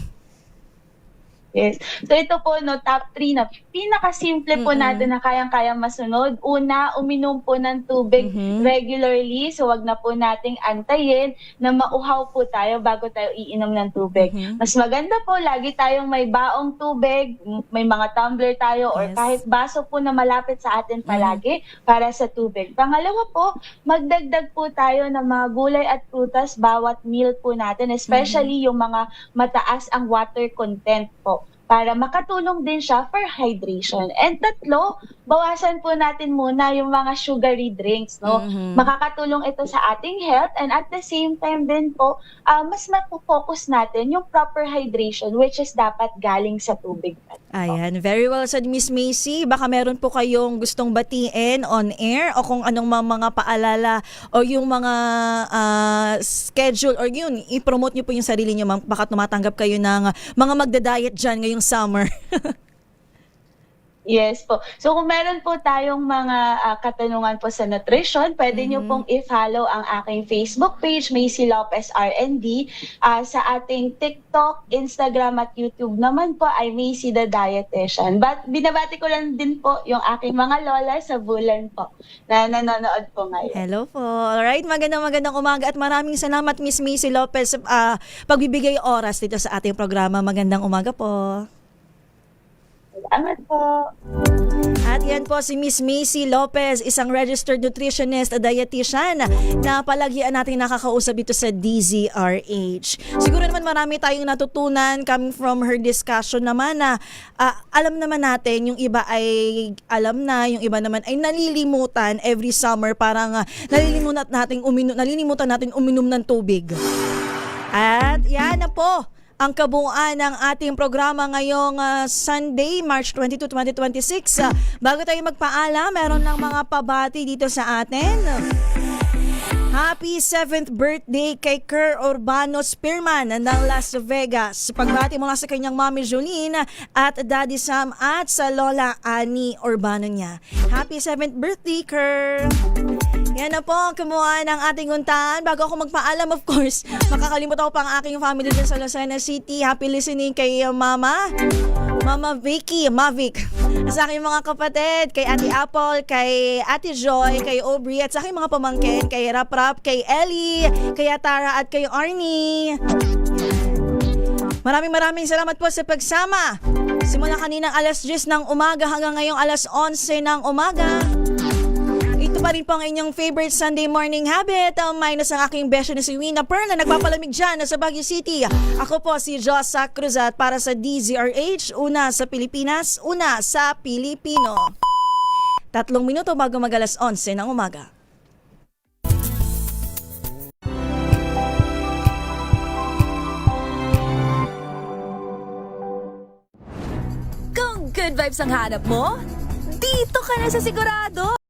Yes. So ito po, no, top 3 na pinakasimple po natin na kayang-kayang masunod. Una, uminom po ng tubig regularly. So wag na po nating antayin na mauhaw po tayo bago tayo iinom ng tubig. Mas maganda po, lagi tayong may baong tubig, may mga tumbler tayo or kahit baso po na malapit sa atin palagi para sa tubig. Pangalawa po, magdagdag po tayo ng mga gulay at prutas bawat meal po natin, especially yung mga mataas ang water content po, para makatulong din siya for hydration. And tatlo, bawasan po natin muna yung mga sugary drinks, no? Makakatulong ito sa ating health and at the same time din po, mas mapofocus natin yung proper hydration which is dapat galing sa tubig. Ayan, very well said, Miss Macy. Baka meron po kayong gustong batiin on air o kung anong mga paalala o yung mga schedule or yun, i-promote nyo po yung sarili nyo. Baka tumatanggap kayo ng mga magda-diet dyan ngayong summer. Yes po. So kung meron po tayong mga katanungan po sa nutrition, pwede nyo pong i-follow ang aking Facebook page, Macy Lopez R&D. Sa ating TikTok, Instagram at YouTube naman po ay Macy the Dietitian. But binabati ko lang din po yung aking mga lola sa Bulan po na nanonood po ngayon. Hello po. Alright, magandang umaga at maraming salamat, Miss Macy Lopez, pagbibigay oras dito sa ating programa. Magandang umaga po. Salamat po. At yan po si Miss Macy Lopez, isang registered nutritionist at dietitian na palagian natin nakakausap dito sa DZRH. Siguro naman marami tayong natutunan coming from her discussion naman na alam naman natin, yung iba ay alam na, yung iba naman ay nalilimutan every summer, parang nalilimutan natin uminom ng tubig. At yan na po ang kabuuan ng ating programa ngayong Sunday, March 22, 2026. Bago tayo magpaalam, meron lang mga pabati dito sa atin. Happy 7th birthday kay Kerr Urbano Spearman ng Las Vegas. Pagbati mula sa kanyang Mommy Jolene at Daddy Sam at sa Lola Annie Urbano niya. Happy 7th birthday, Kerr! Yan na po ang kumuha ng ating untahan. Bago ako magpaalam, of course, makakalimutan ko pa ang aking family dyan sa Lucena City. Happy listening kay Mama Vicky, Mavic. Sa aking mga kapatid, kay Ate Apple, kay Ate Joy, kay Aubrey, at sa aking mga pamangkin, kay Rap, kay Ellie, kay Tara, at kay Arnie. Maraming salamat po sa pagsama. Simula kaninang alas 10 ng umaga hanggang ngayong alas 11 ng umaga. Ito pa rin po ang inyong favorite Sunday morning habit. Minus ang aking besyo na si Wina Pearl na nagpapalamig dyan sa Baguio City. Ako po si Josa Cruzat para sa DZRH. Una sa Pilipinas, una sa Pilipino. 3 minuto bago mag-alas 11 ng umaga. Kung good vibes ang hanap mo, dito ka na sa sigurado.